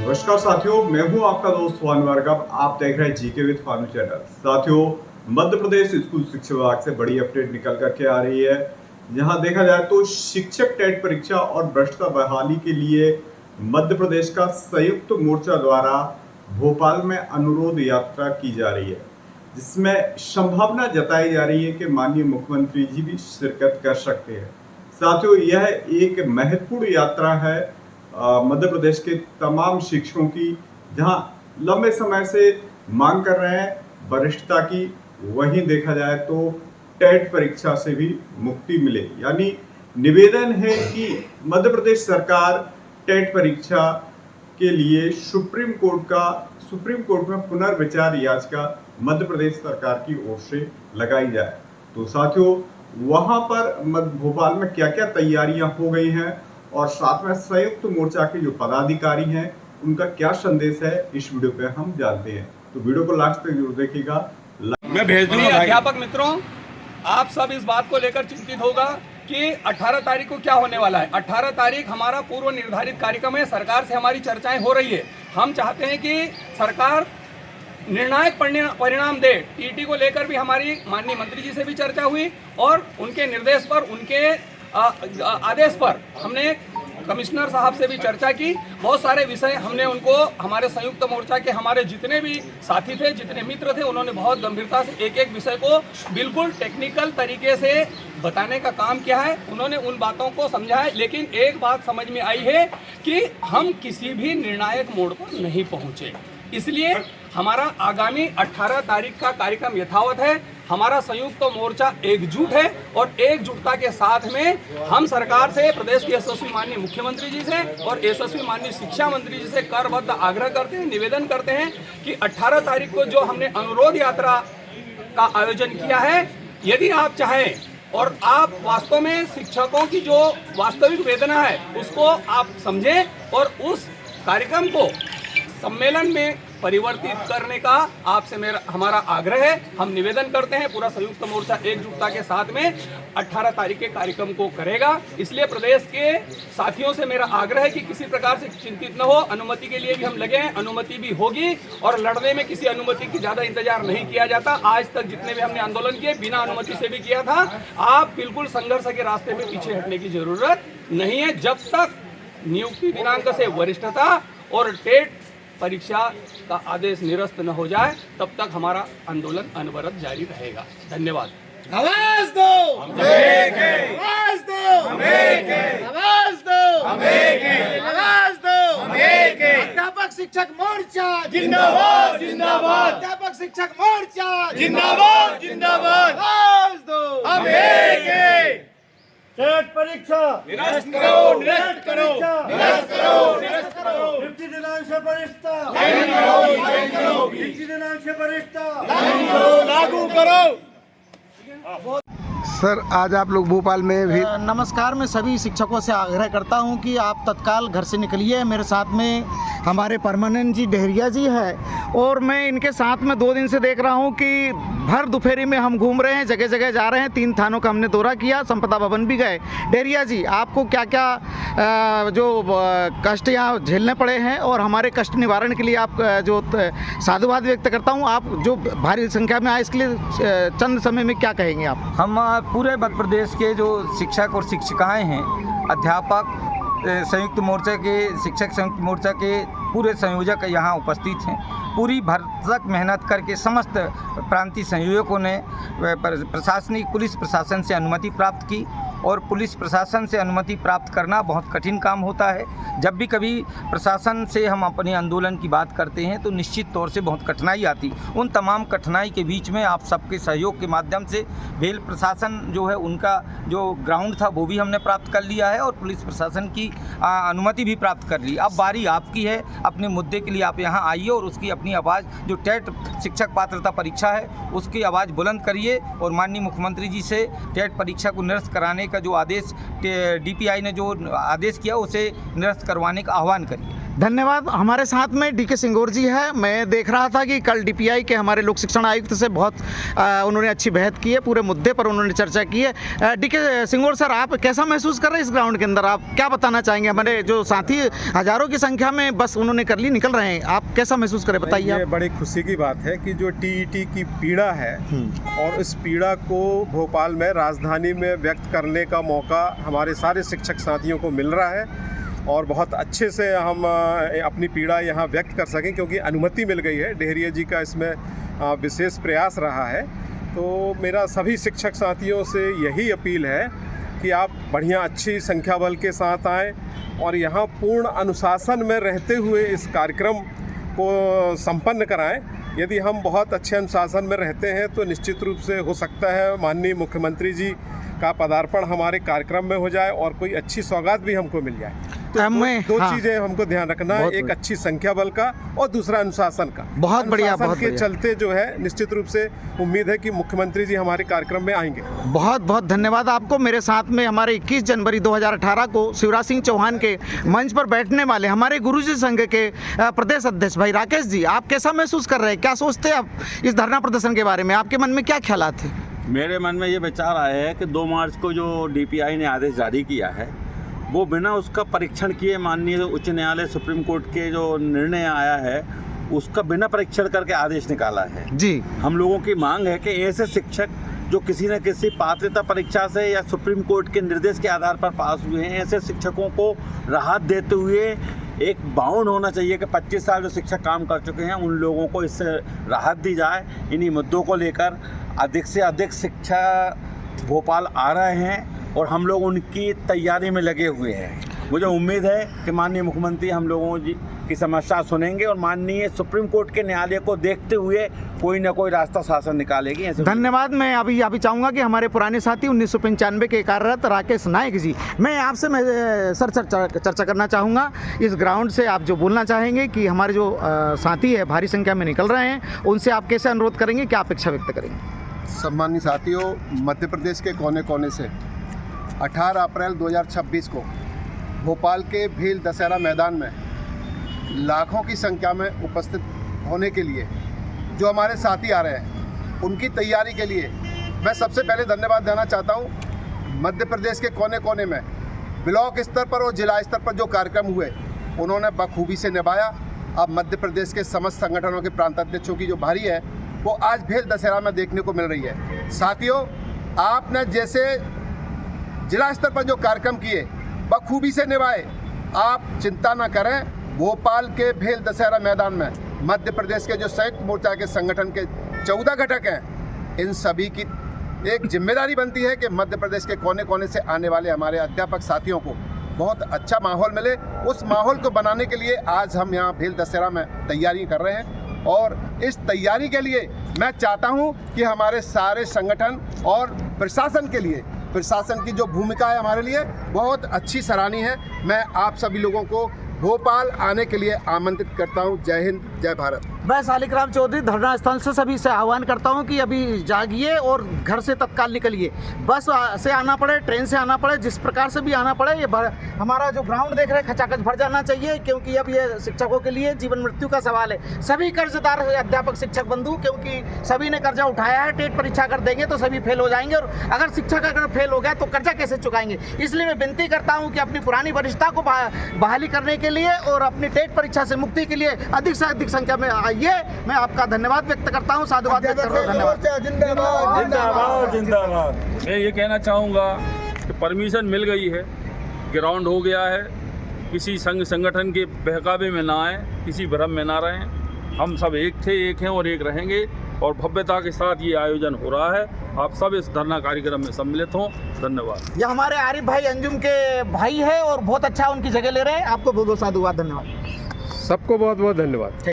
नमस्कार साथियों, मैं हूं आपका दोस्त भानु भार्गव। आप देख रहे हैं जीके विद भानु चैनल। साथियों, मध्य प्रदेश स्कूल शिक्षा विभाग से बड़ी अपडेट निकल करके आ रही है। जहां देखा जाए तो शिक्षक टेट परीक्षा और भ्रष्टाचार बहाली के लिए मध्य प्रदेश का संयुक्त मोर्चा द्वारा भोपाल में अनुरोध यात्रा की जा रही है, जिसमें संभावना जताई जा रही है कि माननीय मुख्यमंत्री जी भी शिरकत कर सकते हैं। साथियों, यह एक महत्वपूर्ण यात्रा है मध्य प्रदेश के तमाम शिक्षकों की, जहां लंबे समय से मांग कर रहे हैं वरिष्ठता की। वहीं देखा जाए तो टेट परीक्षा से भी मुक्ति मिले, यानी निवेदन है कि मध्य प्रदेश सरकार टेट परीक्षा के लिए सुप्रीम कोर्ट में पुनर्विचार याचिका मध्य प्रदेश सरकार की ओर से लगाई जाए। तो साथियों, वहां पर भोपाल में क्या क्या तैयारियां हो गई हैं और साथ में संयुक्त मोर्चा के जो पदाधिकारी हैं उनका क्या संदेश है, इस वीडियो पे हम जानते हैं। तो वीडियो को लास्ट तक जरूर देखिएगा। मैं भेज दूंगा। अध्यापक मित्रों, आप सब इस बात को लेकर चिंतित होगा कि 18 तारीख को क्या होने वाला है। 18 तारीख हमारा पूर्व निर्धारित कार्यक्रम है। सरकार से हमारी चर्चाएं हो रही है। हम चाहते हैं कि सरकार निर्णायक परिणाम दे। टीटी को लेकर भी हमारी माननीय मंत्री जी से भी चर्चा हुई और उनके निर्देश पर, उनके आदेश पर हमने कमिश्नर साहब से भी चर्चा की। बहुत सारे विषय हमने उनको, हमारे संयुक्त मोर्चा के हमारे जितने भी साथी थे, जितने मित्र थे, उन्होंने बहुत गंभीरता से एक एक विषय को बिल्कुल टेक्निकल तरीके से बताने का काम किया है। उन्होंने उन बातों को समझा है, लेकिन एक बात समझ में आई है कि हम किसी भी निर्णायक मोड़ पर नहीं पहुंचे। इसलिए हमारा आगामी 18 तारीख का कार्यक्रम यथावत है। हमारा संयुक्त मोर्चा एकजुट है और एकजुटता के साथ में हम सरकार से, प्रदेश के यशस्वी माननीय मुख्यमंत्री जी से और यशस्वी माननीय शिक्षा मंत्री जी से करबद्ध आग्रह करते हैं, निवेदन करते हैं कि 18 तारीख को जो हमने अनुरोध यात्रा का आयोजन किया है, यदि आप चाहें और आप वास्तव में शिक्षकों की जो वास्तविक वेदना है उसको आप समझें और उस कार्यक्रम को सम्मेलन में परिवर्तित करने का आपसे हमारा आग्रह है। हम निवेदन करते हैं, पूरा संयुक्त मोर्चा एकजुटता के साथ में 18 तारीख के कार्यक्रम को करेगा। इसलिए प्रदेश के साथियों से मेरा आग्रह है कि किसी प्रकार से चिंतित न हो। अनुमति के लिए भी हम लगे हैं, अनुमति भी होगी और लड़ने में किसी अनुमति की ज़्यादा इंतजार नहीं किया जाता। आज तक जितने भी हमने आंदोलन किए बिना अनुमति से भी किया था। आप बिल्कुल संघर्ष के रास्ते में पीछे हटने की जरूरत नहीं है। जब तक नियुक्ति दिनांक से वरिष्ठता और टेट परीक्षा का आदेश निरस्त न हो जाए, तब तक हमारा आंदोलन अनवरत जारी रहेगा। धन्यवाद। आवाज दो, हम एक हैं। आवाज दो, हम एक हैं। आवाज दो, हम एक हैं। आवाज दो, हम एक हैं। अध्यापक शिक्षक मोर्चा जिंदाबाद, जिंदाबाद। अध्यापक शिक्षक मोर्चा जिंदाबाद, जिंदाबाद। आवाज दो, हम एक हैं। टेट परीक्षा निरस्त करो, निरस्त करो, निरस्त करो, निरस्त करो। डिप्टी दिनांक से वरिष्ठता लाइन करो, लाइन करो। डिप्टी दिनांक से वरिष्ठता लाइन करो, लागू करो। सर, आज आप लोग भोपाल में भी। नमस्कार। मैं सभी शिक्षकों से आग्रह करता हूं कि आप तत्काल घर से निकलिए। मेरे साथ में हमारे परमानंद जी डेहरिया जी है और मैं इनके साथ में 2 दिन से देख रहा हूं कि भर दोपहरी में हम घूम रहे हैं, जगह जगह जा रहे हैं। 3 थानों का हमने दौरा किया, संपदा भवन भी गए। डेहरिया जी, आपको क्या क्या जो कष्ट यहाँ झेलने पड़े हैं और हमारे कष्ट निवारण के लिए आप जो साधुवाद व्यक्त करता हूँ, आप जो भारी संख्या में आए इसके लिए चंद समय में क्या कहेंगे आप? हम पूरे मध्य प्रदेश के जो शिक्षक और शिक्षिकाएं हैं, अध्यापक संयुक्त मोर्चा के, शिक्षक संयुक्त मोर्चा के पूरे संयोजक यहाँ उपस्थित हैं। पूरी भरसक मेहनत करके समस्त प्रांतीय संयोजकों ने प्रशासनिक पुलिस प्रशासन से अनुमति प्राप्त की और पुलिस प्रशासन से अनुमति प्राप्त करना बहुत कठिन काम होता है। जब भी कभी प्रशासन से हम अपने आंदोलन की बात करते हैं तो निश्चित तौर से बहुत कठिनाई आती। उन तमाम कठिनाई के बीच में आप सबके सहयोग के माध्यम से भेल प्रशासन जो है, उनका जो ग्राउंड था वो भी हमने प्राप्त कर लिया है और पुलिस प्रशासन की अनुमति भी प्राप्त कर ली। अब बारी आपकी है, अपने मुद्दे के लिए आप यहाँ आइए और उसकी अपनी आवाज़, जो टेट शिक्षक पात्रता परीक्षा है उसकी आवाज़ बुलंद करिए और माननीय मुख्यमंत्री जी से टेट परीक्षा को निरस्त कराने का जो आदेश DPI ने जो आदेश किया उसे निरस्त करवाने का आह्वान करिए। धन्यवाद। हमारे साथ में डीके सिंगोर जी है। मैं देख रहा था कि कल डीपीआई के हमारे लोक शिक्षण आयुक्त से बहुत उन्होंने अच्छी बहस की है, पूरे मुद्दे पर उन्होंने चर्चा की है। डीके सिंगोर सर, आप कैसा महसूस कर रहे हैं इस ग्राउंड के अंदर? आप क्या बताना चाहेंगे? हमारे जो साथी हजारों की संख्या में बस उन्होंने कर ली, निकल रहे हैं, आप कैसा महसूस करें, बताइए ये आप। बड़ी खुशी की बात है कि जो टीईटी की पीड़ा है और इस पीड़ा को भोपाल में राजधानी में व्यक्त करने का मौका हमारे सारे शिक्षक साथियों को मिल रहा है और बहुत अच्छे से हम अपनी पीड़ा यहाँ व्यक्त कर सकें, क्योंकि अनुमति मिल गई है। डेहरिया जी का इसमें विशेष प्रयास रहा है। तो मेरा सभी शिक्षक साथियों से यही अपील है कि आप बढ़िया अच्छी संख्या बल के साथ आएँ और यहाँ पूर्ण अनुशासन में रहते हुए इस कार्यक्रम को संपन्न कराएं। यदि हम बहुत अच्छे अनुशासन में रहते हैं तो निश्चित रूप से हो सकता है माननीय मुख्यमंत्री जी का पदार्पण हमारे कार्यक्रम में हो जाए और कोई अच्छी सौगात भी हमको मिल जाए। तो दो हाँ, चीज़ें हमको ध्यान रखना है, एक अच्छी संख्या बल का और दूसरा अनुशासन का। बहुत बढ़िया, अनुशासन बहुत के बढ़िया। चलते जो है निश्चित रूप से उम्मीद है कि मुख्यमंत्री जी हमारे कार्यक्रम में आएंगे। बहुत बहुत धन्यवाद आपको। मेरे साथ में हमारे 21 जनवरी 2018 को शिवराज सिंह चौहान के मंच पर बैठने वाले हमारे गुरुजी संघ के प्रदेश अध्यक्ष भाई राकेश जी, आप कैसा महसूस कर रहे हैं? क्या सोचते हैं आप इस धरना प्रदर्शन के बारे में? आपके मन में क्या ख्यालात थे? मेरे मन में ये विचार आया है कि 2 मार्च को जो डीपीआई ने आदेश जारी किया है वो बिना उसका परीक्षण किए, माननीय उच्च न्यायालय सुप्रीम कोर्ट के जो निर्णय आया है उसका बिना परीक्षण करके आदेश निकाला है जी। हम लोगों की मांग है कि ऐसे शिक्षक जो किसी न किसी पात्रता परीक्षा से या सुप्रीम कोर्ट के निर्देश के आधार पर पास हुए हैं, ऐसे शिक्षकों को राहत देते हुए एक बाउंड होना चाहिए कि 25 साल जो शिक्षक काम कर चुके हैं उन लोगों को इससे राहत दी जाए। इन्हीं मुद्दों को लेकर अधिक से अधिक शिक्षा भोपाल आ रहे हैं और हम लोग उनकी तैयारी में लगे हुए हैं। मुझे उम्मीद है कि माननीय मुख्यमंत्री हम लोगों की समस्या सुनेंगे और माननीय सुप्रीम कोर्ट के न्यायालय को देखते हुए कोई ना कोई रास्ता शासन निकालेगी। धन्यवाद। मैं अभी चाहूँगा कि हमारे पुराने साथी 1995 के कार्यरत राकेश नायक जी, मैं आपसे सर चर्चा करना चाहूँगा इस ग्राउंड से। आप जो बोलना चाहेंगे कि हमारे जो साथी है भारी संख्या में निकल रहे हैं, उनसे आप कैसे अनुरोध करेंगे, क्या अपेक्षा व्यक्त करेंगे? सम्मानित साथियों, मध्य प्रदेश के कोने कोने से 18 अप्रैल 2026 को भोपाल के भील दशहरा मैदान में लाखों की संख्या में उपस्थित होने के लिए जो हमारे साथी आ रहे हैं, उनकी तैयारी के लिए मैं सबसे पहले धन्यवाद देना चाहता हूं। मध्य प्रदेश के कोने कोने में ब्लॉक स्तर पर और जिला स्तर पर जो कार्यक्रम हुए उन्होंने बखूबी से निभाया। अब मध्य प्रदेश के समस्त संगठनों के प्रांताध्यक्षों की जो भारी है वो आज भेल दशहरा में देखने को मिल रही है। साथियों, आपने जैसे जिला स्तर पर जो कार्यक्रम किए बखूबी से निभाए, आप चिंता न करें। भोपाल के भेल दशहरा मैदान में मध्य प्रदेश के जो संयुक्त मोर्चा के संगठन के 14 घटक हैं, इन सभी की एक जिम्मेदारी बनती है कि मध्य प्रदेश के कोने कोने से आने वाले हमारे अध्यापक साथियों को बहुत अच्छा माहौल मिले। उस माहौल को बनाने के लिए आज हम यहाँ भेल दशहरा में तैयारी कर रहे हैं और इस तैयारी के लिए मैं चाहता हूँ कि हमारे सारे संगठन और प्रशासन के लिए, प्रशासन की जो भूमिका है हमारे लिए बहुत अच्छी सराहनीय है। मैं आप सभी लोगों को भोपाल आने के लिए आमंत्रित करता हूं। जय हिंद, जय भारत। मैं शालिग्राम चौधरी धरना स्थल से सभी से आह्वान करता हूं कि अभी जागिए और घर से तत्काल निकलिए। बस से आना पड़े, ट्रेन से आना पड़े, जिस प्रकार से भी आना पड़े, ये हमारा जो ग्राउंड देख रहे हैं खचाखच भर जाना चाहिए, क्योंकि अब ये शिक्षकों के लिए जीवन मृत्यु का सवाल है। सभी कर्जदार अध्यापक शिक्षक बंधु, क्योंकि सभी ने कर्जा उठाया है। टेट परीक्षा कर देंगे तो सभी फेल हो जाएंगे और अगर शिक्षक अगर फेल हो गया तो कर्जा कैसे चुकाएंगे? इसलिए मैं विनती करता हूँ कि अपनी पुरानी वरिष्ठता को बहाली करने के लिए और अपनी टेट परीक्षा से मुक्ति के लिए अधिक से अधिक संख्या में आइए। मैं आपका धन्यवाद व्यक्त करता हूँ, साधुवाद व्यक्त करता हूँ। धन्यवाद। जिंदाबाद जिंदाबाद। मैं ये कहना चाहूँगा कि परमिशन मिल गई है, ग्राउंड हो गया है, किसी संगठन के बहकावे में ना आए, किसी भ्रम में ना रहें। हम सब एक थे, एक हैं और एक रहेंगे और भव्यता के साथ ये आयोजन हो रहा है। आप सब इस धरना कार्यक्रम में सम्मिलित हों। धन्यवाद। ये हमारे आरिफ भाई अंजुम के भाई है और बहुत अच्छा उनकी जगह ले रहे हैं। आपको बहुत बहुत साधुवाद, धन्यवाद। सबको बहुत बहुत धन्यवाद।